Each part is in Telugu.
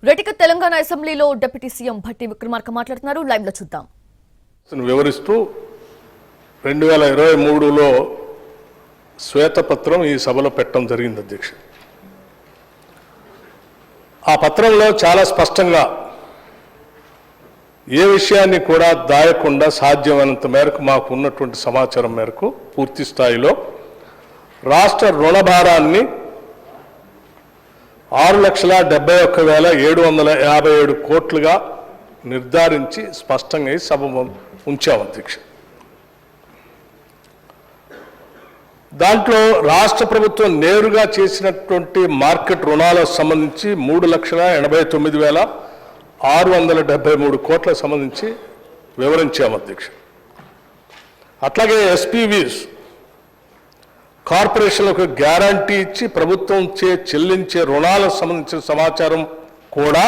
రెటిక తెలంగాణ అసెంబ్లీలో డిప్యూటీ సీఎం భట్టి విక్రమార్క మాట్లాడుతున్నారు. లైవ్ లో చూద్దాం. వివరిస్తూ 2023లో శ్వేతపత్రం ఈ సభలో పెట్టడం జరిగింది అధ్యక్ష. ఆ పత్రంలో చాలా స్పష్టంగా ఏ విషయాన్ని కూడా దాయకుండా సాధ్యమైనంత మేరకు మాకు ఉన్నటువంటి సమాచారం మేరకు పూర్తి స్థాయిలో రాష్ట్ర రుణ భారాన్ని 6,71,757 కోట్లుగా నిర్ధారించి స్పష్టంగా ఈ సభ ఉంచాం అధ్యక్ష. దాంట్లో రాష్ట్ర ప్రభుత్వం నేరుగా చేసినటువంటి మార్కెట్ రుణాలకు సంబంధించి 3,89,673 కోట్లకు సంబంధించి వివరించాము అధ్యక్ష. అట్లాగే ఎస్పీవీస్ కార్పొరేషన్లకు గ్యారంటీ ఇచ్చి ప్రభుత్వం చెల్లించే రుణాలకు సంబంధించిన సమాచారం కూడా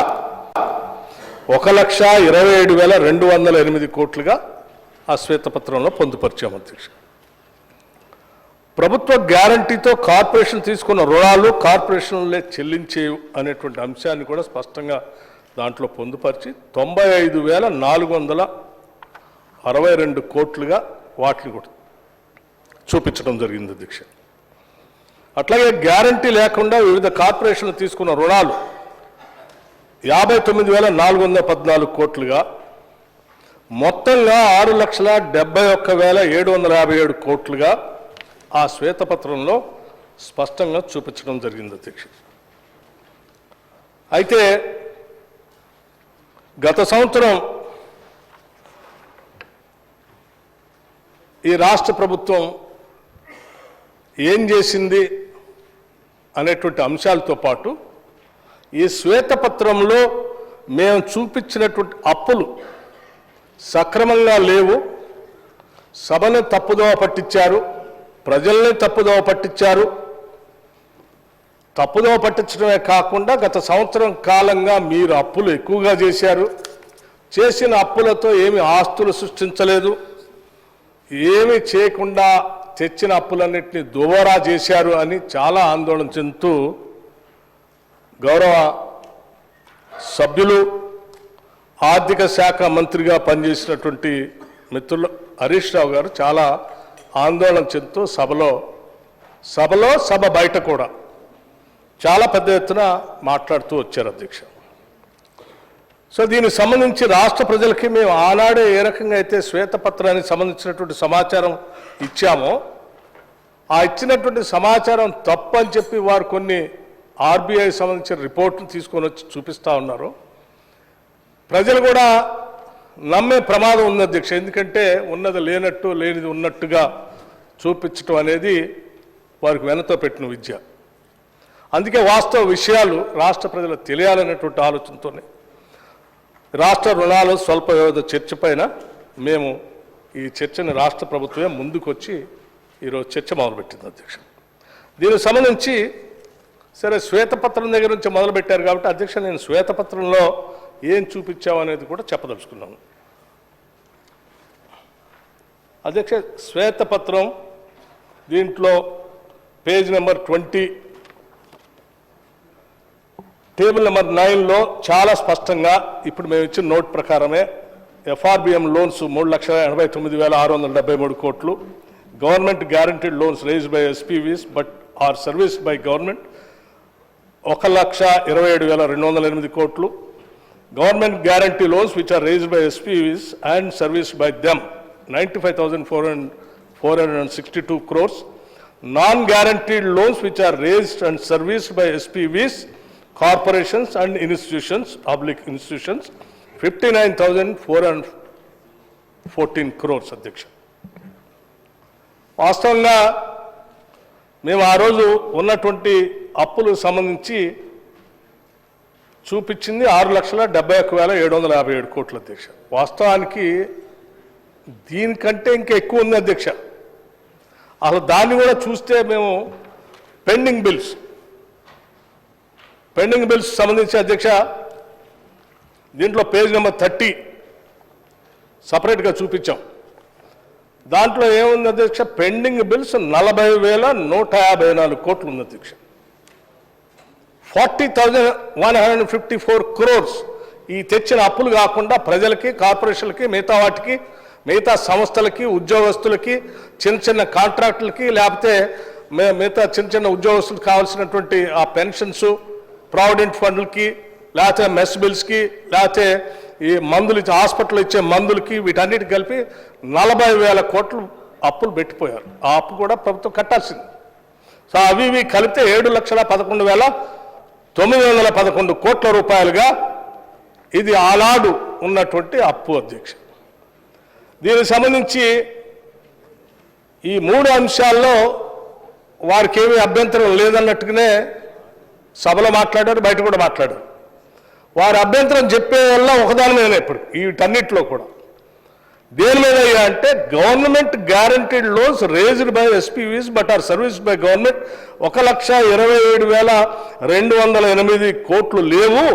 1,27,208 కోట్లుగా ఆ శ్వేతపత్రంలో పొందుపరిచాము అధ్యక్ష. ప్రభుత్వ గ్యారంటీతో కార్పొరేషన్ తీసుకున్న రుణాలు కార్పొరేషన్లే చెల్లించేవి అనేటువంటి అంశాన్ని కూడా స్పష్టంగా దాంట్లో పొందుపరిచి 95,462 కోట్లుగా వాటిని కూడా చూపించడం జరిగింది అధ్యక్ష. అట్లాగే గ్యారంటీ లేకుండా వివిధ కార్పొరేషన్లు తీసుకున్న రుణాలు 59,414 కోట్లుగా మొత్తంగా 6,71,757 కోట్లుగా ఆ శ్వేతపత్రంలో స్పష్టంగా చూపించడం జరిగింది అధ్యక్ష. అయితే గత సంవత్సరం ఈ రాష్ట్ర ప్రభుత్వం ఏం చేసింది అనేటువంటి అంశాలతో పాటు ఈ శ్వేతపత్రంలో మేము చూపించినటువంటి అప్పులు సక్రమంగా లేవు, సభను తప్పుదోవ పట్టించారు, ప్రజల్ని తప్పుదోవ పట్టించారు. తప్పుదోవ పట్టించడమే కాకుండా గత సంవత్సరం కాలంగా మీరు అప్పులు ఎక్కువగా చేశారు, చేసిన అప్పులతో ఏమి ఆస్తులు సృష్టించలేదు, ఏమి చేయకుండా తెచ్చిన అప్పులన్నింటినీ దుబారా చేశారు అని చాలా ఆందోళన చెందుతూ గౌరవ సభ్యులు ఆర్థిక శాఖ మంత్రిగా పనిచేసినటువంటి మిత్రులు హరీష్ రావు గారు చాలా ఆందోళన చెందుతూ సభ బయట కూడా చాలా పెద్ద ఎత్తున మాట్లాడుతూ వచ్చారు అధ్యక్ష. సో దీనికి సంబంధించి రాష్ట్ర ప్రజలకి మేము ఆనాడే ఏ రకంగా అయితే శ్వేతపత్రానికి సంబంధించినటువంటి సమాచారం ఇచ్చామో ఆ ఇచ్చినటువంటి సమాచారం తప్పని చెప్పి వారు కొన్ని ఆర్బీఐ సంబంధించిన రిపోర్టును తీసుకొని వచ్చి చూపిస్తూ ఉన్నారు. ప్రజలు కూడా నమ్మే ప్రమాదం ఉంది అధ్యక్ష. ఎందుకంటే ఉన్నది లేనట్టు లేనిది ఉన్నట్టుగా చూపించడం అనేది వారికి వెనతో పెట్టిన విద్య. అందుకే వాస్తవ విషయాలు రాష్ట్ర ప్రజలకు తెలియాలనేటువంటి ఆలోచనతోనే రాష్ట్ర రుణాలు స్వల్ప వ్యవధి చర్చ పైన మేము ఈ చర్చని రాష్ట్ర ప్రభుత్వమే ముందుకు వచ్చి ఈరోజు చర్చ మొదలుపెట్టింది అధ్యక్ష. దీనికి సంబంధించి సరే శ్వేతపత్రం దగ్గర నుంచి మొదలుపెట్టారు కాబట్టి అధ్యక్ష నేను శ్వేతపత్రంలో ఏం చూపించామనేది కూడా చెప్పదలుచుకున్నాను అధ్యక్ష. శ్వేతపత్రం దీంట్లో పేజ్ నెంబర్ 20 టేబుల్ నెంబర్ 9లో చాలా స్పష్టంగా ఇప్పుడు మేము ఇచ్చిన నోట్ ప్రకారమే ఎఫ్ఆర్బిఎం లోన్స్ 3,89,673 కోట్లు, government guaranteed loans raised by SPVs but are serviced by government 1,27,208 కోట్లు, government guarantee loans which are raised by SPVs and serviced by them 95,462 crores, non-guaranteed loans which are raised and serviced by SPVs, corporations and institutions, public institutions 59,414 crores అధ్యక్ష. వాస్తవంగా మేము ఆ రోజు ఉన్నటువంటి అప్పులకు సంబంధించి చూపించింది 6,71,757 కోట్ల అధ్యక్ష. వాస్తవానికి దీనికంటే ఇంకా ఎక్కువ ఉంది అధ్యక్ష. అసలు దాన్ని కూడా చూస్తే మేము పెండింగ్ బిల్స్ సంబంధించి అధ్యక్ష దీంట్లో పేజ్ నెంబర్ 30 సపరేట్గా చూపించాం. దాంట్లో ఏముంది అధ్యక్ష, పెండింగ్ బిల్స్ 40,154 కోట్లు ఉంది అధ్యక్ష. 40,154 crores ఈ తెచ్చిన అప్పులు కాకుండా ప్రజలకి, కార్పొరేషన్లకి, మిగతా వాటికి, మిగతా సంస్థలకి, ఉద్యోగస్తులకి, చిన్న చిన్న కాంట్రాక్టులకి, లేకపోతే మిగతా చిన్న చిన్న ఉద్యోగస్తులకు కావాల్సినటువంటి ఆ పెన్షన్స్, ప్రావిడెంట్ ఫండ్లకి, లేకపోతే మెస్ బిల్స్కి, లేకపోతే ఈ మందులు ఇచ్చే హాస్పిటల్ ఇచ్చే మందులకి, వీటన్నిటికి కలిపి 40,000 కోట్లు అప్పులు పెట్టిపోయారు. ఆ అప్పు కూడా ప్రభుత్వం కట్టాల్సింది. సో అవి ఇవి కలిపితే 7,11,911 కోట్ల రూపాయలుగా ఇది ఆనాడు ఉన్నటువంటి అప్పు అధ్యక్ష. దీనికి సంబంధించి ఈ 3 అంశాల్లో వారికి ఏమీ అభ్యంతరం లేదన్నట్టుగానే సభలో మాట్లాడారు, బయట కూడా మాట్లాడారు. వారి అభ్యంతరం చెప్పే వల్ల ఒకదాని మీద ఇప్పుడు వీటన్నిటిలో కూడా దేని మీద అంటే government guaranteed loans raised by SPVs but are service by government 1,27,208 కోట్లు లేవు,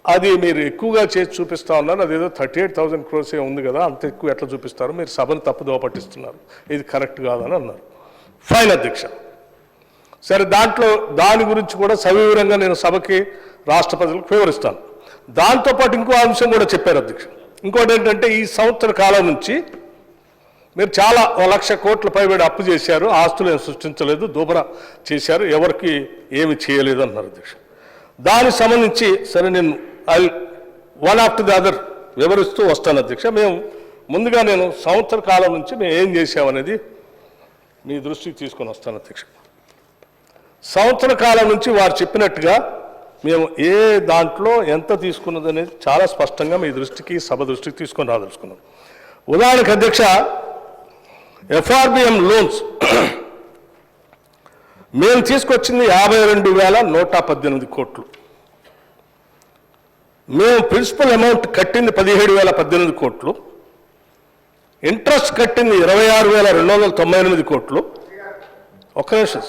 అది మీరు ఎక్కువగా చేసి చూపిస్తా ఉన్నారు, అదేదో 38,000 crores ఉంది కదా, అంత ఎక్కువ ఎట్లా చూపిస్తారు, మీరు సభను తప్పుదోవ పట్టిస్తున్నారు, ఇది కరెక్ట్ కాదని అన్నారు. ఫైన్ అధ్యక్ష. సరే, దాని గురించి కూడా సవివరంగా నేను సభకి, రాష్ట్ర ప్రజలకు వివరిస్తాను. దాంతోపాటు ఇంకో అంశం కూడా చెప్పారు అధ్యక్ష. ఇంకోటి ఏంటంటే ఈ సంవత్సర కాలం నుంచి మీరు చాలా 1,00,000 కోట్ల పైబడి అప్పు చేశారు, ఆస్తులు ఏమి సృష్టించలేదు, దూబరా చేశారు, ఎవరికి ఏమి చేయలేదు అన్నారు అధ్యక్ష. దానికి సంబంధించి సరే నేను వన్ ఆఫ్టర్ ది అదర్ వివరిస్తూ వస్తాను అధ్యక్ష. ముందుగా నేను సంవత్సర కాలం నుంచి మేము ఏం చేశామనేది మీ దృష్టికి తీసుకొని వస్తాను అధ్యక్ష. సంవత్సర కాలం నుంచి వారు చెప్పినట్టుగా మేము ఏ దాంట్లో ఎంత తీసుకున్నది అనేది చాలా స్పష్టంగా మీ దృష్టికి, సభ దృష్టికి తీసుకొని రాదలుచుకున్నాం. ఉదాహరణకు అధ్యక్ష, ఎఫ్ఆర్బిఎం లోన్స్ మేము తీసుకొచ్చింది 52,118 కోట్లు. మేము ప్రిన్సిపల్ అమౌంట్ కట్టింది 17,018 కోట్లు, ఇంట్రెస్ట్ కట్టింది 26,298 కోట్లు. ఒక్క నిమిషం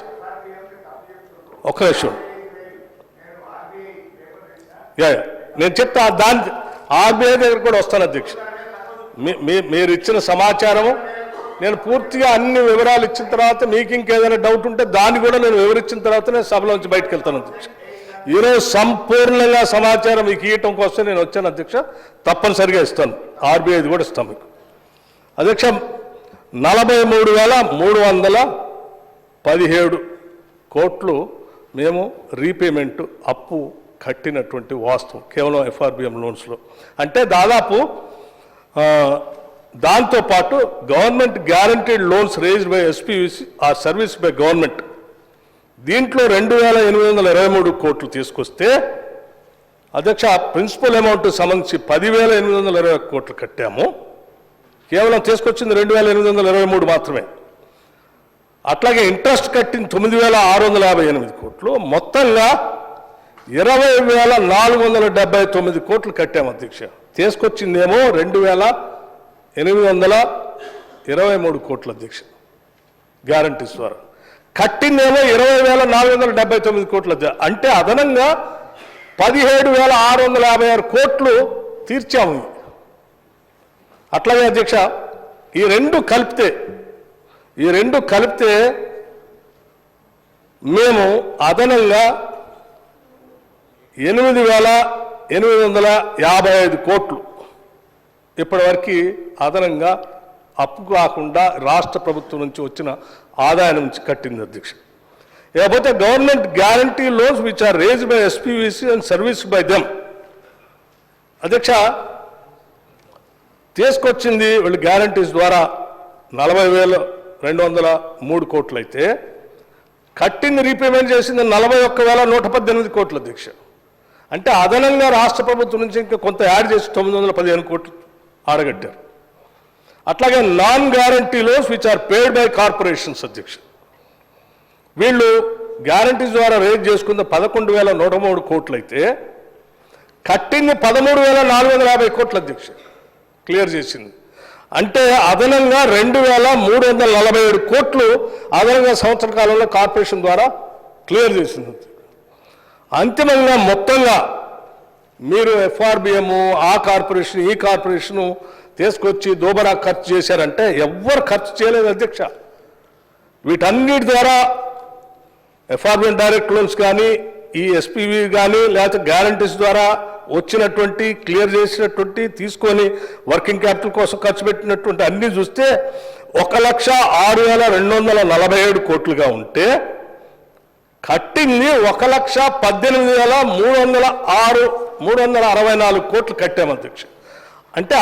నేను చెప్తా, దాని ఆర్బీఐ దగ్గర కూడా వస్తాను అధ్యక్ష. మీరు ఇచ్చిన సమాచారము నేను పూర్తిగా అన్ని వివరాలు ఇచ్చిన తర్వాత మీకు ఇంకేదైనా డౌట్ ఉంటే దాన్ని కూడా నేను వివరించిన తర్వాత నేను సభలో నుంచి బయటకు వెళ్తాను అధ్యక్ష. ఈరోజు సంపూర్ణంగా సమాచారం మీకు ఇవ్వటం కోసం నేను వచ్చాను అధ్యక్ష, తప్పనిసరిగా ఇస్తాను, ఆర్బీఐది కూడా ఇస్తాను మీకు అధ్యక్ష. 43,317 కోట్లు మేము రీపేమెంట్ అప్పు కట్టినటువంటి వాస్తవం కేవలం ఎఫ్ఆర్బిఎం లోన్స్లో. అంటే దాదాపు దాంతోపాటు government guaranteed loans raised by SPVC are service by government, దీంట్లో 2,823 కోట్లు తీసుకొస్తే అధ్యక్ష ప్రిన్సిపల్ అమౌంట్ సంబంధించి 10,820 కోట్లు కట్టాము. కేవలం తీసుకొచ్చింది 2,823 మాత్రమే. అట్లాగే ఇంట్రెస్ట్ కట్టింది 9,658 కోట్లు. మొత్తంగా 20,479 కోట్లు కట్టాము అధ్యక్ష. తీసుకొచ్చిందేమో 2,823 కోట్లు అధ్యక్ష గ్యారంటీస్ ద్వారా. కట్టిందేమో 20,479 కోట్ల. అంటే అదనంగా 17,656 కోట్లు తీర్చాము. అట్లాగే అధ్యక్ష ఈ రెండు కలిపితే మేము అదనంగా 8,855 కోట్లు ఇప్పటివరకు అదనంగా అప్పు కాకుండా రాష్ట్ర ప్రభుత్వం నుంచి వచ్చిన ఆదాయం నుంచి కట్టింది అధ్యక్ష. లేకపోతే government guarantee loans which are raised by SPVC and service by them అధ్యక్ష తీసుకొచ్చింది వీళ్ళు గ్యారంటీస్ ద్వారా 40,203 కోట్లు అయితే కట్టింది రీపేమెంట్ చేసింది 41,118 కోట్లు అధ్యక్ష. అంటే అదనంగా రాష్ట్ర ప్రభుత్వం నుంచి ఇంకా కొంత యాడ్ చేసి 915 కోట్లు ఆడగట్టారు. అట్లాగే non guarantee loans which are paid by corporations అధ్యక్ష, వీళ్ళు గ్యారంటీస్ ద్వారా రేజ్ చేసుకున్న 11,103 కోట్లు అయితే కట్టింది 13,450 కోట్లు అధ్యక్ష క్లియర్ చేసింది. అంటే అదనంగా 2,347 కోట్లు అదనంగా సంవత్సర కాలంలో కార్పొరేషన్ ద్వారా క్లియర్ చేసింది. అంతిమంగా మొత్తంగా మీరు ఎఫ్ఆర్బిఎం, ఆ కార్పొరేషన్, ఈ కార్పొరేషను తీసుకొచ్చి దోబరా ఖర్చు చేశారంటే ఎవ్వరు ఖర్చు చేయలేదు అధ్యక్ష. వీటన్నిటి ద్వారా ఎఫ్ఆర్బిఎం డైరెక్ట్ లోన్స్ కానీ, ఈ ఎస్పీవి కానీ లేకపోతే గ్యారంటీస్ ద్వారా వచ్చినటువంటి క్లియర్ చేసినటువంటి తీసుకొని వర్కింగ్ క్యాపిటల్ కోసం ఖర్చు పెట్టినటువంటి అన్నీ చూస్తే 1,06,247 కోట్లుగా ఉంటే కట్టింది 1,18,364 కోట్లు కట్టాము అధ్యక్ష. అంటే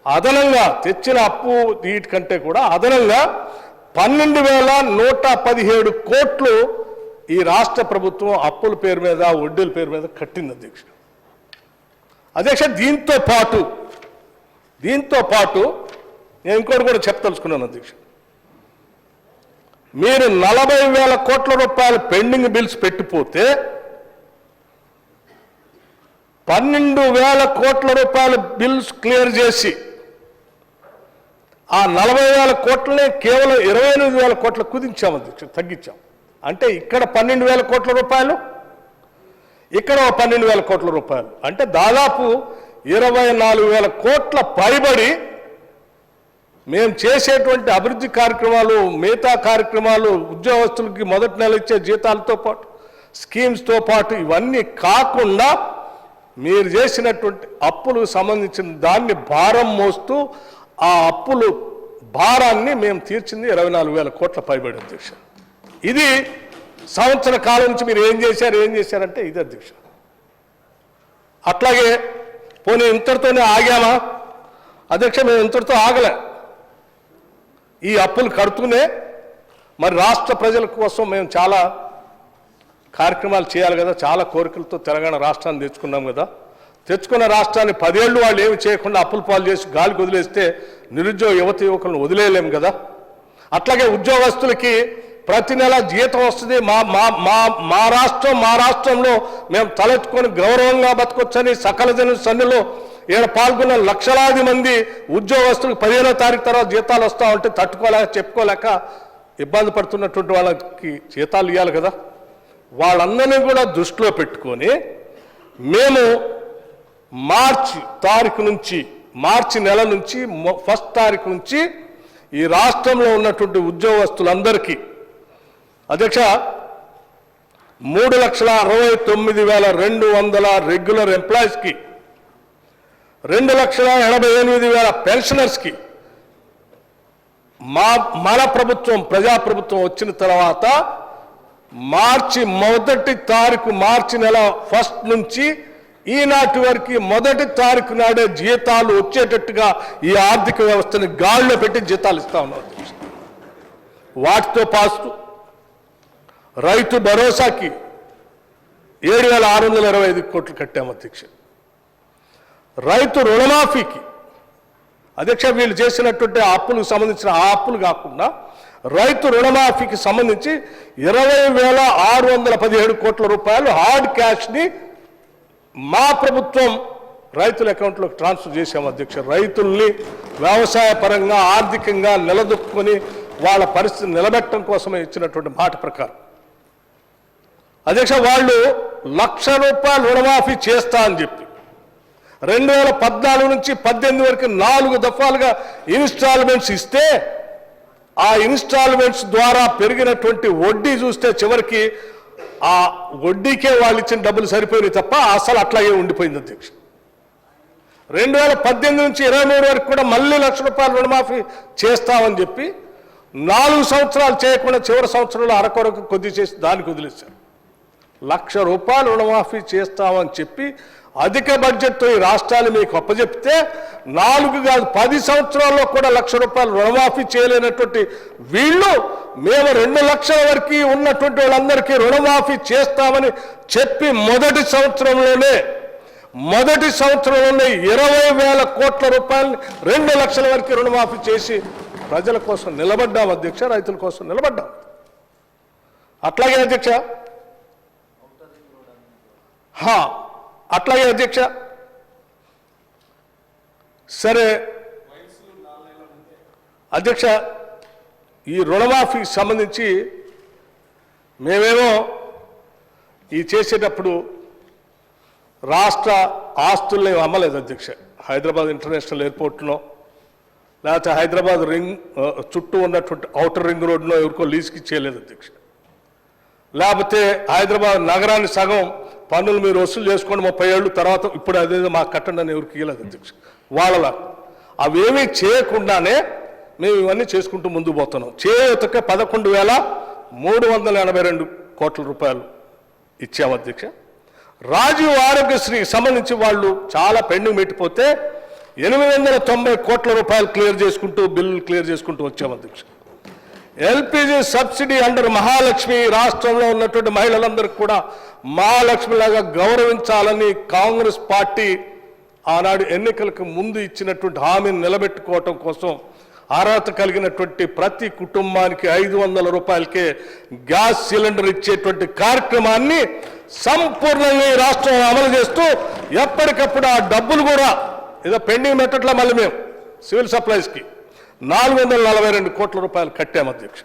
అదనంగా తెచ్చిన అప్పు వీటికంటే కూడా అదనంగా 12,117 కోట్లు ఈ రాష్ట్ర ప్రభుత్వం అప్పుల పేరు మీద వడ్డీల పేరు మీద కట్టింది అధ్యక్ష. దీంతో పాటు నేను ఇంకోటి కూడా చెప్పదలుచుకున్నాను అధ్యక్ష. మీరు 40,000 కోట్ల రూపాయలు పెండింగ్ బిల్స్ పెట్టిపోతే 12,000 కోట్ల రూపాయల బిల్స్ క్లియర్ చేసి ఆ 40,000 కోట్లనే కేవలం 28,000 కోట్ల కుదించాం అధ్యక్ష, తగ్గించాం. అంటే ఇక్కడ 12,000 కోట్ల రూపాయలు, ఇక్కడ 12,000 కోట్ల రూపాయలు, అంటే దాదాపు 24,000 కోట్ల పైబడి మేము చేసేటువంటి అభివృద్ధి కార్యక్రమాలు, మిగతా కార్యక్రమాలు, ఉద్యోగస్తులకి మొదటి నెల ఇచ్చే జీతాలతో పాటు స్కీమ్స్తో పాటు ఇవన్నీ కాకుండా మీరు చేసినటువంటి అప్పులకు సంబంధించిన దాన్ని భారం మోస్తూ ఆ అప్పులు భారాన్ని మేము తీర్చింది 24,000 కోట్ల పైబడి అధ్యక్ష. ఇది సంవత్సర కాలం నుంచి మీరు ఏం చేశారంటే ఇది అధ్యక్ష. అట్లాగే పోనీ ఇంతటితోనే ఆగామా అధ్యక్ష? మేము ఇంతటితో ఆగలే. ఈ అప్పులు కడుతూనే మరి రాష్ట్ర ప్రజల కోసం మేము చాలా కార్యక్రమాలు చేయాలి కదా, చాలా కోరికలతో తెలంగాణ రాష్ట్రాన్ని తెచ్చుకున్నాం కదా. తెచ్చుకున్న రాష్ట్రాన్ని 10 ఏళ్ళు వాళ్ళు ఏమి చేయకుండా అప్పుల పాలు చేసి గాలికి వదిలేస్తే నిరుద్యోగ యువకులను వదిలేయలేము కదా. అట్లాగే ఉద్యోగస్తులకి ప్రతి నెల జీతం వస్తుంది. మా రాష్ట్రంలో మేము తలెత్తుకొని గౌరవంగా బతకొచ్చని సకల జన సన్నిలో ఈడ పాల్గొన్న లక్షలాది మంది ఉద్యోగస్తులకు 15వ తారీఖు తర్వాత జీతాలు వస్తూ ఉంటే తట్టుకోలేక చెప్పుకోలేక ఇబ్బంది పడుతున్నటువంటి వాళ్ళకి జీతాలు ఇవ్వాలి కదా. వాళ్ళందరినీ కూడా దృష్టిలో పెట్టుకొని మేము మార్చి నెల నుంచి 1వ తారీఖు నుంచి ఈ రాష్ట్రంలో ఉన్నటువంటి ఉద్యోగస్తులందరికీ అధ్యక్ష 3,69,200 రెగ్యులర్ ఎంప్లాయీస్కి, 2,88,000 పెన్షనర్స్కి మన ప్రభుత్వం ప్రజాప్రభుత్వం వచ్చిన తర్వాత మార్చి 1వ తారీఖు మార్చి నెల 1 నుంచి ఈనాటి వరకు 1వ తారీఖు నాడే జీతాలు వచ్చేటట్టుగా ఈ ఆర్థిక వ్యవస్థని గాడిలో పెట్టి జీతాలు ఇస్తా ఉన్నాం. వాటితో పాటు రైతు భరోసాకి 7,625 కోట్లు కట్టాము అధ్యక్ష. రైతు రుణమాఫీకి అధ్యక్ష వీళ్ళు చేసినటువంటి అప్పులకు సంబంధించిన ఆ అప్పులు కాకుండా రైతు రుణమాఫీకి సంబంధించి 20,617 కోట్ల రూపాయలు హార్డ్ క్యాష్ని మా ప్రభుత్వం రైతుల అకౌంట్లోకి ట్రాన్స్ఫర్ చేశాము అధ్యక్ష. రైతుల్ని వ్యవసాయ పరంగా ఆర్థికంగా నిలదొక్కుని వాళ్ళ పరిస్థితి నిలబెట్టడం కోసమే ఇచ్చినటువంటి మాట ప్రకారం అధ్యక్ష వాళ్ళు ₹1,00,000 రుణమాఫీ చేస్తా అని చెప్పి 2014 నుంచి 18 వరకు 4 దఫాలుగా ఇన్స్టాల్మెంట్స్ ఇస్తే ఆ ఇన్స్టాల్మెంట్స్ ద్వారా పెరిగినటువంటి వడ్డీ చూస్తే చివరికి ఆ వడ్డీకే వాళ్ళు ఇచ్చిన డబ్బులు సరిపోయినాయి తప్ప అసలు అట్లాగే ఉండిపోయింది అధ్యక్ష. 2018 నుంచి 23 వరకు కూడా మళ్ళీ ₹1,00,000 రుణమాఫీ చేస్తామని చెప్పి 4 సంవత్సరాలు చేయకుండా చివరి సంవత్సరంలో అరకొరకు కొద్ది చేసి దానికి వదిలేశారు. ₹1,00,000 రుణమాఫీ చేస్తామని చెప్పి అధిక బడ్జెట్తో ఈ రాష్ట్రాలు మీకు అప్పచెప్తే 4 కాదు 10 సంవత్సరాల్లో కూడా ₹1,00,000 రుణమాఫీ చేయలేనటువంటి వీళ్ళు మేము 2 లక్షల వరకు ఉన్నటువంటి వాళ్ళందరికీ రుణమాఫీ చేస్తామని చెప్పి మొదటి సంవత్సరంలోనే 20,000 కోట్ల రూపాయలని 2 లక్షల వరకు రుణమాఫీ చేసి ప్రజల కోసం నిలబడ్డాం అధ్యక్ష, రైతుల కోసం నిలబడ్డాం. అట్లాగే అధ్యక్ష సరే అధ్యక్ష ఈ రుణమాఫీకి సంబంధించి మేమేమో ఈ చేసేటప్పుడు రాష్ట్ర ఆస్తుల్ని అమ్మలేదు అధ్యక్ష. హైదరాబాద్ ఇంటర్నేషనల్ ఎయిర్పోర్ట్లో లేకపోతే హైదరాబాద్ చుట్టూ ఉన్నటువంటి ఔటర్ రింగ్ రోడ్లో ఎవరికో లీజ్కి చేయలేదు అధ్యక్ష. లేకపోతే హైదరాబాద్ నగరాన్ని సగం పన్నులు మీరు వసూలు చేసుకోండి 30 ఏళ్ళు తర్వాత ఇప్పుడు అదేదో మాకు కట్టండి అని ఎవరికి ఇవ్వలేదు అధ్యక్ష. వాళ్ళలా అవేమీ చేయకుండానే మేము ఇవన్నీ చేసుకుంటూ ముందుకు పోతున్నాం. చేయూతకే 11,382 కోట్ల రూపాయలు ఇచ్చాము అధ్యక్ష. రాజీవ్ ఆరోగ్యశ్రీకి సంబంధించి వాళ్ళు చాలా పెండింగ్ పెట్టిపోతే 890 కోట్ల రూపాయలు బిల్లులు క్లియర్ చేసుకుంటూ వచ్చాము అధ్యక్ష. ఎల్పిజి సబ్సిడీ అండర్ మహాలక్ష్మి రాష్ట్రంలో ఉన్నటువంటి మహిళలందరికీ కూడా మహాలక్ష్మిలాగా గౌరవించాలని కాంగ్రెస్ పార్టీ ఆనాడు ఎన్నికలకు ముందు ఇచ్చినటువంటి హామీని నిలబెట్టుకోవటం కోసం అర్హత కలిగినటువంటి ప్రతి కుటుంబానికి 500 రూపాయలకే గ్యాస్ సిలిండర్ ఇచ్చేటువంటి కార్యక్రమాన్ని సంపూర్ణంగా ఈ రాష్ట్రంలో అమలు చేస్తూ ఎప్పటికప్పుడు ఆ డబ్బులు కూడా ఏదో పెండింగ్ పెట్టట్లా మళ్ళీ మేము సివిల్ సప్లైస్కి 442 కోట్ల రూపాయలు కట్టాము అధ్యక్ష.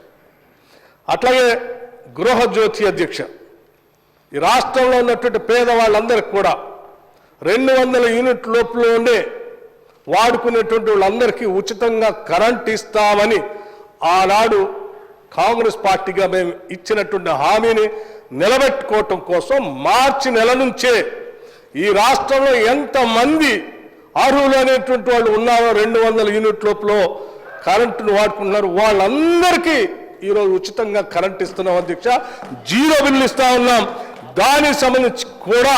అట్లాగే గృహజ్యోతి అధ్యక్ష, ఈ రాష్ట్రంలో ఉన్నటువంటి పేదవాళ్ళందరికీ కూడా 200 యూనిట్ లోపలనే వాడుకునేటువంటి వాళ్ళందరికీ ఉచితంగా కరెంట్ ఇస్తామని ఆనాడు కాంగ్రెస్ పార్టీగా మేము ఇచ్చినటువంటి హామీని నిలబెట్టుకోవటం కోసం మార్చి నెల నుంచే ఈ రాష్ట్రంలో ఎంతమంది అర్హులు అనేటువంటి వాళ్ళు ఉన్నారో 200 యూనిట్ లోపల కరెంటును వాడుకుంటున్నారు వాళ్ళందరికీ ఈరోజు ఉచితంగా కరెంట్ ఇస్తున్నాం అధ్యక్ష. 0 బిల్లు ఇస్తా ఉన్నాం. దానికి సంబంధించి కూడా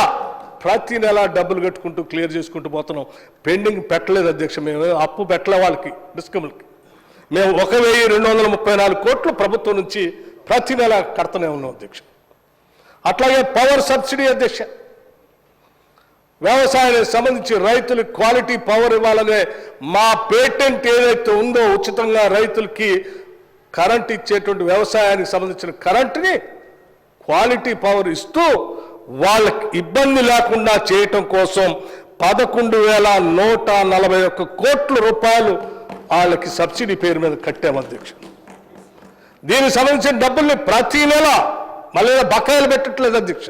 ప్రతి నెల డబ్బులు కట్టుకుంటూ క్లియర్ చేసుకుంటూ పోతున్నాం. పెండింగ్ పెట్టలేదు అధ్యక్ష. మేము అప్పు పెట్టలే వాళ్ళకి డిస్కమ్లకి. మేము 1,234 కోట్లు ప్రభుత్వం నుంచి ప్రతి నెల కడుతూనే ఉన్నాం అధ్యక్ష. అట్లాగే పవర్ సబ్సిడీ అధ్యక్ష, వ్యవసాయానికి సంబంధించి రైతులకు క్వాలిటీ పవర్ ఇవ్వాలనే మా పేటెంట్ ఏదైతే ఉందో ఉచితంగా రైతులకి కరెంట్ ఇచ్చేటువంటి వ్యవసాయానికి సంబంధించిన కరెంటుని క్వాలిటీ పవర్ ఇస్తూ వాళ్ళకి ఇబ్బంది లేకుండా చేయటం కోసం 11,141 కోట్ల రూపాయలు వాళ్ళకి సబ్సిడీ పేరు మీద కట్టాము అధ్యక్ష. దీనికి సంబంధించిన డబ్బుల్ని ప్రతి నెల మళ్ళీ బకాయిలు పెట్టట్లేదు అధ్యక్ష.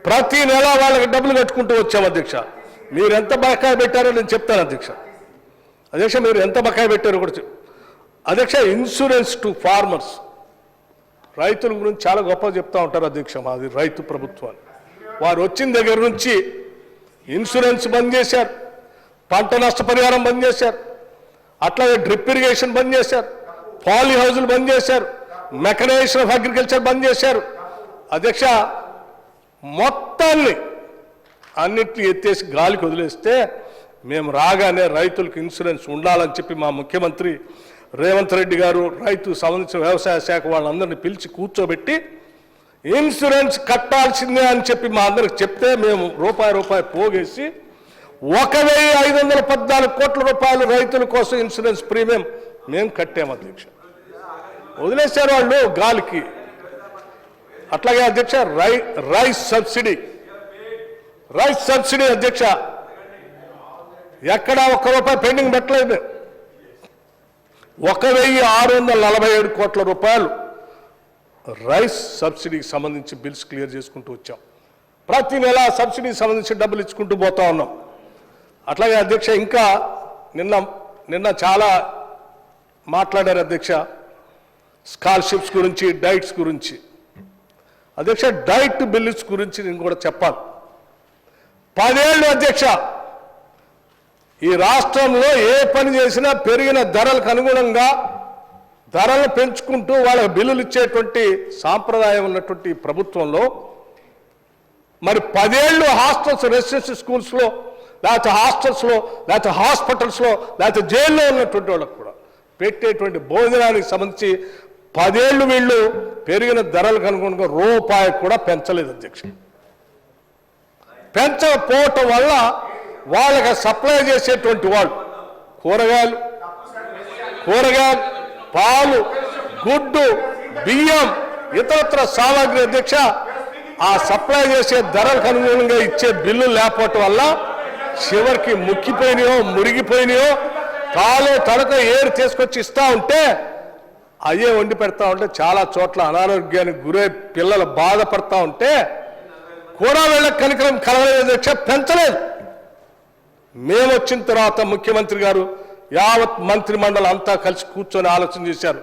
ప్రతి నెల వాళ్ళకి డబ్బులు కట్టుకుంటూ వచ్చాము అధ్యక్ష. మీరు ఎంత బకాయి పెట్టారో నేను చెప్తాను అధ్యక్ష. అధ్యక్ష మీరు ఎంత బకాయి పెట్టారో కూడా అధ్యక్ష. ఇన్సూరెన్స్ టు ఫార్మర్స్, రైతుల గురించి చాలా గొప్పగా చెప్తా ఉంటారు అధ్యక్ష. మాది రైతు ప్రభుత్వాన్ని. వారు వచ్చిన దగ్గర నుంచి ఇన్సూరెన్స్ బంద్ చేశారు, పంట నష్టపరిహారం బంద్ చేశారు, అట్లాగే డ్రిప్ ఇరిగేషన్ బంద్ చేశారు, పాలీ హౌజులు బంద్ చేశారు, మెకనైజేషన్ ఆఫ్ అగ్రికల్చర్ బంద్ చేశారు అధ్యక్ష. మొత్తాన్ని అన్నింటినీ ఎత్తేసి గాలికి వదిలేస్తే మేము రాగానే రైతులకు ఇన్సూరెన్స్ ఉండాలని చెప్పి మా ముఖ్యమంత్రి రేవంత్ రెడ్డి గారు రైతు సంబంధించిన వ్యవసాయ శాఖ వాళ్ళందరినీ పిలిచి కూర్చోబెట్టి ఇన్సూరెన్స్ కట్టాల్సిందే అని చెప్పి మా అందరికి చెప్తే మేము రూపాయి పోగేసి 1,514 కోట్ల రూపాయలు రైతుల కోసం ఇన్సూరెన్స్ ప్రీమియం మేము కట్టాము అధ్యక్ష. వదిలేశారు వాళ్ళు గాలికి. అట్లాగే అధ్యక్ష రైస్ సబ్సిడీ అధ్యక్ష ఎక్కడా ₹1 పెండింగ్ పెట్టలేదు. 1,647 కోట్ల రూపాయలు రైస్ సబ్సిడీకి సంబంధించి బిల్స్ క్లియర్ చేసుకుంటూ వచ్చాం. ప్రతి నెల సబ్సిడీకి సంబంధించి డబ్బులు ఇచ్చుకుంటూ పోతా ఉన్నాం. అట్లాగే అధ్యక్ష ఇంకా నిన్న చాలా మాట్లాడారు అధ్యక్ష స్కాలర్షిప్స్ గురించి, డైట్స్ గురించి. అధ్యక్ష డైట్ బిల్స్ గురించి నేను కూడా చెప్పాలి. 10 ఏళ్ళు అధ్యక్ష ఈ రాష్ట్రంలో ఏ పని చేసినా పెరిగిన ధరలకు అనుగుణంగా ధరలు పెంచుకుంటూ వాళ్ళకి బిల్లులు ఇచ్చేటువంటి సాంప్రదాయం ఉన్నటువంటి ప్రభుత్వంలో మరి 10 ఏళ్ళు హాస్టల్స్, రెసిడెన్షియల్ స్కూల్స్లో, లేకపోతే హాస్టల్స్లో, లేకపోతే హాస్పిటల్స్లో, లేకపోతే జైల్లో ఉన్నటువంటి వాళ్ళకు కూడా పెట్టేటువంటి భోజనానికి సంబంధించి 10 ఏళ్ళు వీళ్ళు పెరిగిన ధరలకు అనుగుణంగా రూపాయి కూడా పెంచలేదు అధ్యక్ష. పెంచకపోవటం వల్ల వాళ్ళకి సప్లై చేసేటువంటి వాళ్ళు కూరగాయలు, పాలు, గుడ్డు, బియ్యం, ఇతరత్ర సామాగ్రి అధ్యక్ష ఆ సప్లై చేసే ధరలకు అనుగుణంగా ఇచ్చే బిల్లు లేకపోవటం వల్ల చివరికి ముక్కిపోయినాయో, మురిగిపోయినాయో, తాలో తడక ఏరు తీసుకొచ్చి ఇస్తా ఉంటే అయ్యే వండి పెడతా ఉంటే చాలా చోట్ల అనారోగ్యానికి గురై పిల్లలు బాధపడతా ఉంటే కూడా వీళ్ళకి కనికరం కలగలేదు అధ్యక్ష, పెంచలేదు. మేము వచ్చిన తర్వాత ముఖ్యమంత్రి గారు యావత్ మంత్రి మండలి అంతా కలిసి కూర్చొని ఆలోచన చేశారు.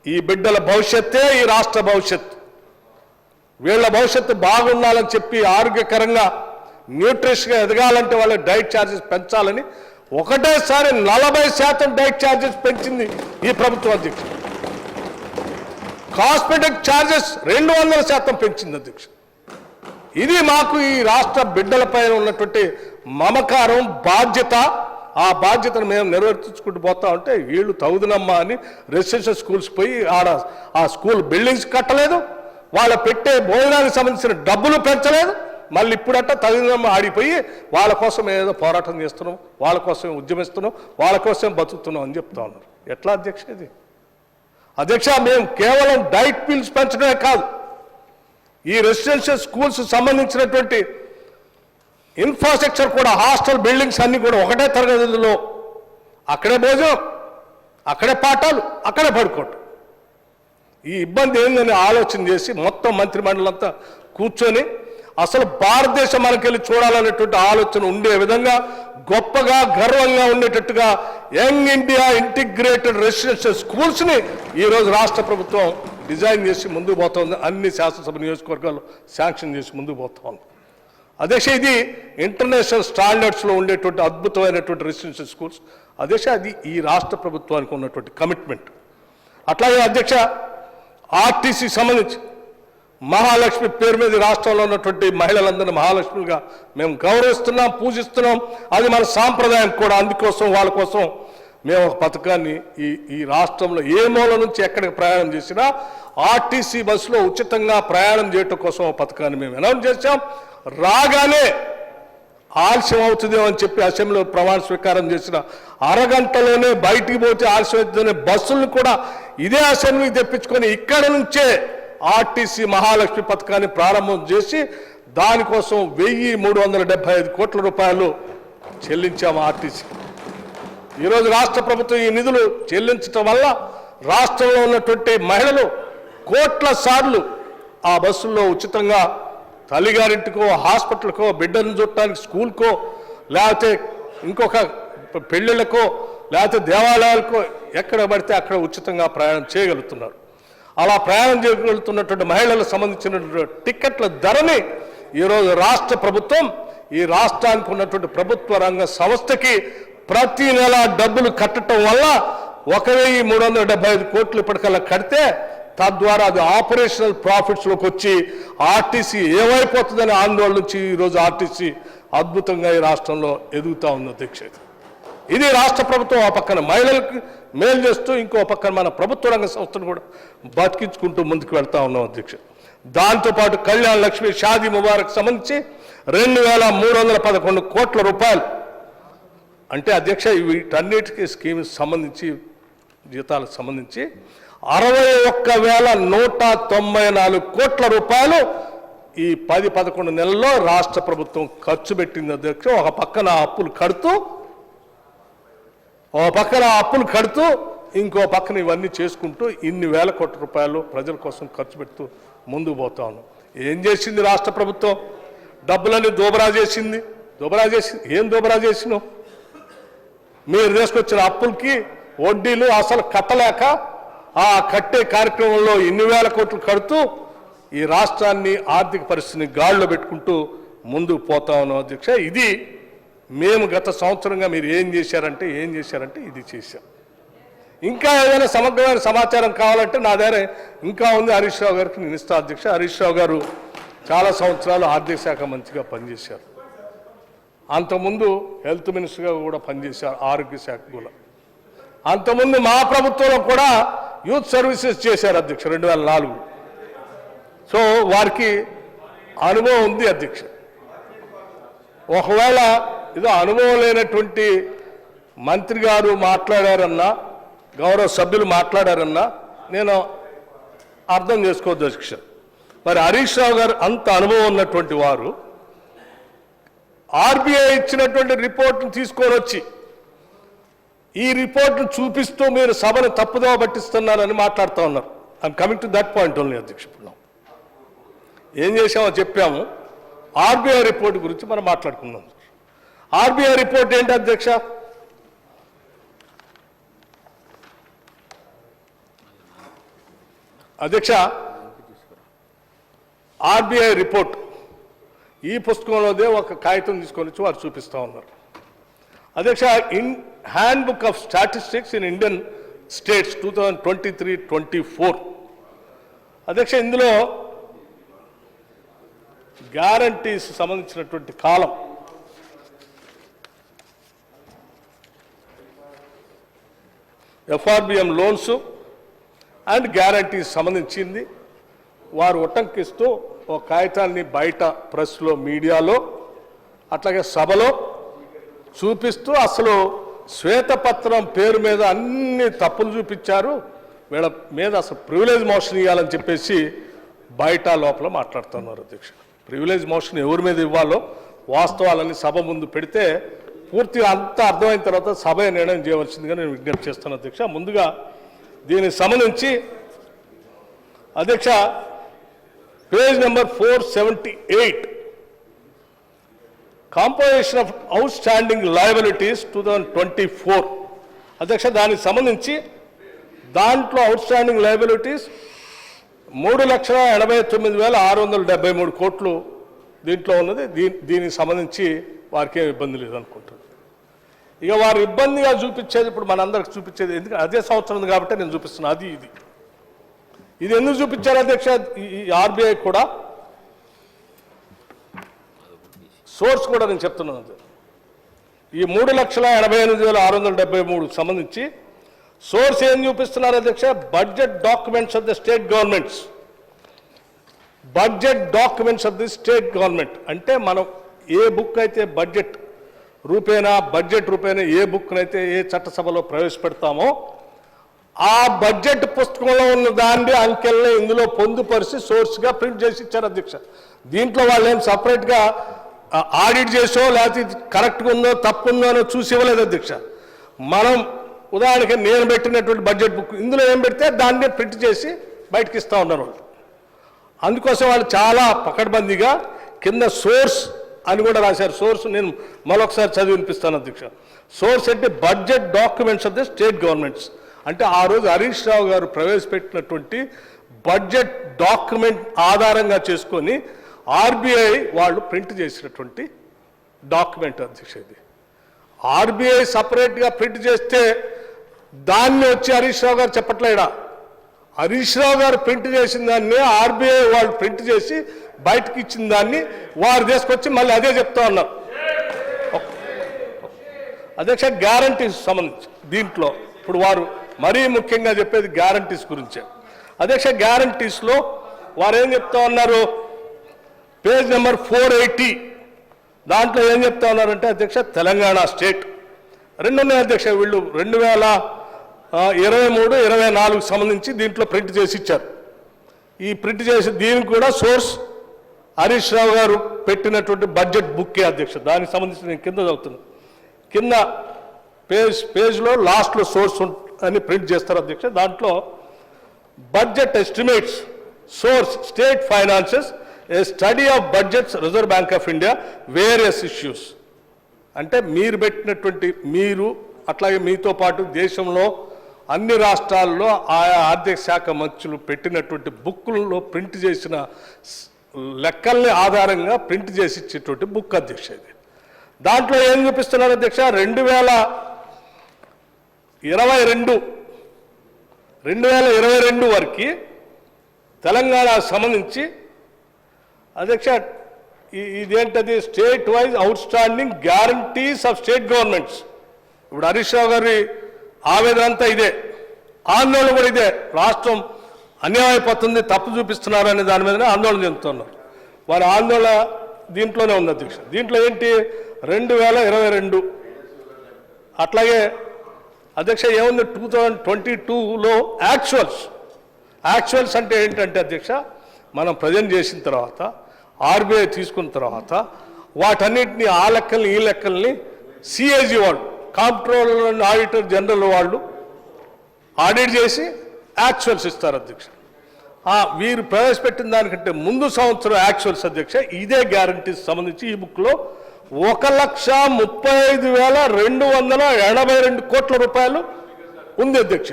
ఈ బిడ్డల భవిష్యత్తే ఈ రాష్ట్ర భవిష్యత్తు. వీళ్ళ భవిష్యత్తు బాగుండాలని చెప్పి ఆరోగ్యకరంగా న్యూట్రిషన్గా ఎదగాలంటే వాళ్ళ డైట్ ఛార్జెస్ పెంచాలని ఒకటేసారి 40% డైట్ ఛార్జెస్ పెంచింది ఈ ప్రభుత్వం అధ్యక్షుడు. కాస్మెటిక్ ఛార్జెస్ 200% పెంచింది అధ్యక్షుడు. ఇది మాకు ఈ రాష్ట్ర బిడ్డలపై ఉన్నటువంటి మమకారం, బాధ్యత. ఆ బాధ్యతను మేము నెరవేర్చుకుంటూ పోతా ఉంటే వీళ్ళు తగుదనమ్మా అని రెసిడెన్షియల్ స్కూల్స్ పోయి ఆ స్కూల్ బిల్డింగ్స్ కట్టలేదు, వాళ్ళ పెట్టే భోజనానికి సంబంధించిన డబ్బులు పెంచలేదు. మళ్ళీ ఇప్పుడంట తగుదనమ్మ ఆడిపోయి వాళ్ళ కోసం ఏదో పోరాటం చేస్తున్నాం, వాళ్ళ కోసం ఉద్యమిస్తున్నాం, వాళ్ళ కోసం బతుకుతున్నాం అని చెప్తా ఉన్నారు. ఎట్లా అధ్యక్ష ఇది? అధ్యక్ష, మేము కేవలం డైట్ బిల్స్ పెంచడమే కాదు, ఈ రెసిడెన్షియల్ స్కూల్స్ సంబంధించినటువంటి ఇన్ఫ్రాస్ట్రక్చర్ కూడా, హాస్టల్ బిల్డింగ్స్ అన్నీ కూడా ఒకటే తరగతుల్లో, అక్కడే భోజనం, అక్కడే పాఠాలు, అక్కడే పడుకోవటం. ఈ ఇబ్బంది ఏందని ఆలోచన చేసి మొత్తం మంత్రిమండలంతా కూర్చొని అసలు భారతదేశం మనకెళ్ళి చూడాలనేటువంటి ఆలోచన ఉండే విధంగా గొప్పగా గర్వంగా ఉండేటట్టుగా యంగ్ ఇండియా ఇంటిగ్రేటెడ్ రెసిడెన్షియల్ స్కూల్స్ని ఈరోజు రాష్ట్ర ప్రభుత్వం డిజైన్ చేసి ముందుకు పోతుంది. అన్ని శాసనసభ నియోజకవర్గాల్లో శాంక్షన్ చేసి ముందుకు పోతుంది. అధ్యక్ష, ఇది ఇంటర్నేషనల్ స్టాండర్డ్స్లో ఉండేటువంటి అద్భుతమైనటువంటి రెసిడెన్షియల్ స్కూల్స్. అధ్యక్ష, అది ఈ రాష్ట్ర ప్రభుత్వానికి ఉన్నటువంటి కమిట్మెంట్. అట్లాగే అధ్యక్ష, ఆర్టీసీ సంబంధించి మహాలక్ష్మి పేరు మీద రాష్ట్రంలో ఉన్నటువంటి మహిళలందరినీ మహాలక్ష్మిగా మేము గౌరవిస్తున్నాం, పూజిస్తున్నాం. అది మన సాంప్రదాయం కూడా. అందుకోసం వాళ్ళ కోసం మేము ఒక పథకాన్ని ఈ రాష్ట్రంలో ఏ మూల నుంచి ఎక్కడికి ప్రయాణం చేసినా ఆర్టీసీ బస్సులో ఉచితంగా ప్రయాణం చేయటం కోసం ఒక పథకాన్ని మేము అనౌన్స్ చేశాం. రాగానే ఆలస్యం అవుతుందేమో అని చెప్పి అసెంబ్లీలో ప్రమాణ స్వీకారం చేసిన అరగంటలోనే బయటికి పోతే ఆలస్యం అవుతుందనే బస్సులను కూడా ఇదే అసెంబ్లీకి తెప్పించుకొని ఇక్కడ నుంచే ఆర్టీసీ మహాలక్ష్మి పథకాన్ని ప్రారంభం చేసి దానికోసం 1375 కోట్ల రూపాయలు చెల్లించాము ఆర్టీసీ. ఈరోజు రాష్ట్ర ప్రభుత్వం ఈ నిధులు చెల్లించడం వల్ల రాష్ట్రంలో ఉన్నటువంటి మహిళలు కోట్ల సార్లు ఆ బస్సుల్లో ఉచితంగా తల్లిగారింటికో, హాస్పిటల్కో, బిడ్డను చూడటానికి స్కూల్కో, లేకపోతే ఇంకొక పెళ్ళిళ్ళకో, లేకపోతే దేవాలయాలకో ఎక్కడ పడితే అక్కడ ఉచితంగా ప్రయాణం చేయగలుగుతున్నారు. అలా ప్రయాణం చేయగలుగుతున్నటువంటి మహిళలకు సంబంధించినటువంటి టిక్కెట్ల ధరని ఈరోజు రాష్ట్ర ప్రభుత్వం ఈ రాష్ట్రానికి ఉన్నటువంటి ప్రభుత్వ రంగ సంస్థకి ప్రతి నెల డబ్బులు కట్టడం వల్ల 1375 కోట్లు ఇప్పటికల్లా కడితే తద్వారా అది ఆపరేషనల్ ప్రాఫిట్స్లోకి వచ్చి ఆర్టీసీ ఏమైపోతుందనే ఆందోళన నుంచి ఈరోజు ఆర్టీసీ అద్భుతంగా ఈ రాష్ట్రంలో ఎదుగుతూ ఉంది అధ్యక్ష. ఇది రాష్ట్ర ప్రభుత్వం ఆ పక్కన మహిళలకు మేలు చేస్తూ ఇంకో పక్కన మన ప్రభుత్వ రంగ సంస్థను కూడా బతికించుకుంటూ ముందుకు వెళ్తా ఉన్నాం అధ్యక్ష. దాంతోపాటు కళ్యాణ్ లక్ష్మి షాదీ ముబారక్ సంబంధించి 2311 కోట్ల రూపాయలు అంటే అధ్యక్ష వీటన్నిటికీ స్కీమ్స్ సంబంధించి జీతాలకు సంబంధించి 61,194 కోట్ల రూపాయలు ఈ 10-11 నెలల్లో రాష్ట్ర ప్రభుత్వం ఖర్చు పెట్టింది అధ్యక్ష. ఒక పక్కన అప్పులు కడుతూ ఇంకో పక్కన ఇవన్నీ చేసుకుంటూ ఇన్ని వేల కోట్ల రూపాయలు ప్రజల కోసం ఖర్చు పెడుతూ ముందుకు పోతా ఉన్నాం. ఏం చేసింది రాష్ట్ర ప్రభుత్వం? డబ్బులన్నీ దోబరా చేసింది. ఏం దోబరా చేసినావు? మీరు తీసుకొచ్చిన అప్పులకి వడ్డీలు అసలు కట్టలేక ఆ కట్టే కార్యక్రమంలో ఇన్ని వేల కోట్లు కడుతూ ఈ రాష్ట్రాన్ని ఆర్థిక పరిస్థితిని గాడిలో పెట్టుకుంటూ ముందుకు పోతా ఉన్నాం అధ్యక్ష. ఇది మేము గత సంవత్సరంగా మీరు ఏం చేశారంటే ఇది చేశాం. ఇంకా ఏదైనా సమగ్రమైన సమాచారం కావాలంటే నా దగ్గర ఇంకా ఉంది, హరీష్ రావు గారికి నేను ఇస్తా అధ్యక్ష. హరీష్ రావు గారు చాలా సంవత్సరాలు ఆర్థిక శాఖ మంత్రిగా పనిచేశారు. అంతకుముందు హెల్త్ మినిస్టర్గా కూడా పనిచేశారు, ఆరోగ్య శాఖ కూడా. అంతకుముందు మా ప్రభుత్వంలో కూడా యూత్ సర్వీసెస్ చేశారు అధ్యక్ష 2004. సో వారికి అనుభవం ఉంది అధ్యక్ష. ఒకవేళ ఏదో అనుభవం లేనటువంటి మంత్రి గారు మాట్లాడారన్నా, గౌరవ సభ్యులు మాట్లాడారన్నా నేను అర్థం చేసుకోవద్దు అధ్యక్ష. మరి హరీష్ రావు గారు అంత అనుభవం ఉన్నటువంటి వారు ఆర్బీఐ ఇచ్చినటువంటి రిపోర్ట్ను తీసుకొని వచ్చి ఈ రిపోర్ట్ను చూపిస్తూ మీరు సభను తప్పుదోవ పట్టిస్తున్నారని మాట్లాడుతూ ఉన్నారు. I'm coming to that point only అధ్యక్ష. ఏం చేసామో చెప్పాము. ఆర్బీఐ రిపోర్ట్ గురించి మనం మాట్లాడుకుందాం. ఆర్బీఐ రిపోర్ట్ ఏంటి అధ్యక్ష? ఆర్బీఐ రిపోర్ట్ ఈ పుస్తకంలోదే ఒక కాగితం తీసుకొని వచ్చి వారు చూపిస్తూ ఉన్నారు. అధ్యక్ష, hand book of statistics in Indian states 2023-24. అధ్యక్ష, ఇందులో గ్యారంటీస్ సంబంధించినటువంటి కాలం ఎఫ్ఆర్బిఎం లోన్స్ అండ్ గ్యారంటీస్ సంబంధించింది వారు ఉటంకిస్తూ ఒక కాగితాన్ని బయట ప్రెస్లో, మీడియాలో, అట్లాగే సభలో చూపిస్తూ అసలు శ్వేతపత్రం పేరు మీద అన్ని తప్పులు చూపించారు, వీళ్ళ మీద అసలు ప్రివిలేజ్ మోషన్ ఇవ్వాలని చెప్పేసి బయట లోపల మాట్లాడుతున్నారు. అధ్యక్ష, ప్రివిలేజ్ మోషన్ ఎవరి మీద ఇవ్వాలో వాస్తవాలని సభ ముందు పెడితే పూర్తిగా అంతా అర్థమైన తర్వాత సభ నిర్ణయం చేయవలసిందిగా నేను విజ్ఞప్తి చేస్తాను. అధ్యక్ష, ముందుగా దీనికి సంబంధించి అధ్యక్ష page number 478 composition of out standing liabilities 2024. అధ్యక్ష, దానికి సంబంధించి దాంట్లో అవుట్ స్టాండింగ్ లయబిలిటీస్ 3,89,673 కోట్లు దీంట్లో ఉన్నది. దీనికి సంబంధించి వారికి ఏమి ఇబ్బంది లేదనుకుంటున్నాను. ఇక వారు ఇబ్బందిగా చూపించేది ఇప్పుడు మనందరికి చూపించేది ఎందుకంటే అదే సంవత్సరం కాబట్టి నేను చూపిస్తున్నాను. అది ఇది ఎందుకు చూపించారు అధ్యక్ష? ఈ ఆర్బీఐ కూడా సోర్స్ కూడా నేను చెప్తున్నాను. ఈ 3,88,673 సంబంధించి సోర్స్ ఏం చూపిస్తున్నారు అధ్యక్ష? Budget documents of the state governments. Budget documents of the state government అంటే మనం ఏ బుక్ అయితే బడ్జెట్ రూపేణా ఏ బుక్నైతే ఏ చట్టసభలో ప్రవేశపెడతామో ఆ బడ్జెట్ పుస్తకంలో ఉన్న దాన్ని అంకెల్ని ఇందులో పొందుపరిచి సోర్స్గా ప్రింట్ చేసి ఇచ్చారు అధ్యక్ష. దీంట్లో వాళ్ళు ఏం సపరేట్గా ఆడిట్ చేసో లేకపోతే కరెక్ట్గా ఉందో తప్పుందో అని చూసి ఇవ్వలేదు అధ్యక్ష. మనం ఉదాహరణకి నేను పెట్టినటువంటి బడ్జెట్ బుక్ ఇందులో ఏం పెడితే దాన్ని ప్రింట్ చేసి బయటకి ఇస్తూ ఉన్నారు వాళ్ళు. అందుకోసం వాళ్ళు చాలా పకడ్బందీగా కింద సోర్స్ అని కూడా రాశారు. సోర్స్ నేను మరొకసారి చదివి వినిపిస్తాను అధ్యక్ష. సోర్స్ అంటే budget documents of the state governments అంటే ఆ రోజు హరీష్ రావు గారు ప్రవేశపెట్టినటువంటి బడ్జెట్ డాక్యుమెంట్ ఆధారంగా చేసుకొని ఆర్బీఐ వాళ్ళు ప్రింట్ చేసినటువంటి డాక్యుమెంట్ అధ్యక్ష. ఇది ఆర్బీఐ సపరేట్గా ప్రింట్ చేస్తే దాన్ని వచ్చి హరీష్ రావు గారు చెప్పట్లేడా? హరీష్ రావు గారు ప్రింట్ చేసిన దాన్ని ఆర్బీఐ వాళ్ళు ప్రింట్ చేసి బయటకు ఇచ్చిన దాన్ని వారు తీసుకొచ్చి మళ్ళీ అదే చెప్తా ఉన్నారు. అధ్యక్ష, గ్యారంటీస్ సంబంధించి దీంట్లో ఇప్పుడు వారు మరీ ముఖ్యంగా చెప్పేది గ్యారంటీస్ గురించే. అధ్యక్ష, గ్యారంటీస్లో వారు ఏం చెప్తా ఉన్నారు? పేజ్ నెంబర్ 480 దాంట్లో ఏం చెప్తా ఉన్నారంటే అధ్యక్ష తెలంగాణ స్టేట్ రెండు ఉన్నాయి అధ్యక్ష. వీళ్ళు 2023-24 సంబంధించి దీంట్లో ప్రింట్ చేసి ఇచ్చారు. ఈ ప్రింట్ చేసి దీనికి కూడా సోర్స్ హరీష్ రావు గారు పెట్టినటువంటి బడ్జెట్ బుక్కే అధ్యక్ష. దానికి సంబంధించి నేను కింద చదువుతున్నాను. కింద పేజ్లో లాస్ట్లో సోర్స్ అని ప్రింట్ చేస్తారు అధ్యక్ష. దాంట్లో budget estimates source state finances A study of budgets reserve bank of India various issues అంటే మీరు పెట్టినటువంటి మీరు అట్లాగే మీతో పాటు దేశంలో అన్ని రాష్ట్రాల్లో ఆయా ఆర్థిక శాఖ మంత్రులు పెట్టినటువంటి బుక్కుల్లో ప్రింట్ చేసిన లెక్కల్ని ఆధారంగా ప్రింట్ చేసి ఇచ్చేటువంటి బుక్ అధ్యక్ష. ఇది దాంట్లో ఏం చూపిస్తున్నారు అధ్యక్ష? 2022 వరకు తెలంగాణ సంబంధించి అధ్యక్ష ఇదేంటది? State wise outstanding guarantees of state governments. ఇప్పుడు హరీష్ రావు గారి ఆవేదన అంతా ఇదే, ఆందోళన కూడా ఇదే. రాష్ట్రం అన్యాయపోతుంది, తప్పు చూపిస్తున్నారు అనే దాని మీదనే ఆందోళన చెందుతున్నారు. వారి ఆందోళన దీంట్లోనే ఉంది అధ్యక్ష. దీంట్లో ఏంటి? 2022 అట్లాగే అధ్యక్ష ఏముంది? 2022లో యాక్చువల్స్ అంటే ఏంటంటే అధ్యక్ష మనం ప్రజెంట్ చేసిన తర్వాత ఆర్బీఐ తీసుకున్న తర్వాత వాటన్నిటిని ఆ లెక్కల్ని ఈ లెక్కల్ని సిఏజీ వాళ్ళు కాంప్ట్రోలర్ అండ్ ఆడిటర్ జనరల్ వాళ్ళు ఆడిట్ చేసి యాక్చువల్స్ ఇస్తారు అధ్యక్ష. వీరు ప్రవేశపెట్టిన దానికంటే ముందు సంవత్సరం యాక్చువల్స్ అధ్యక్ష ఇదే గ్యారంటీస్ సంబంధించి ఈ బుక్లో 1,35,282 కోట్ల రూపాయలు ఉంది అధ్యక్ష.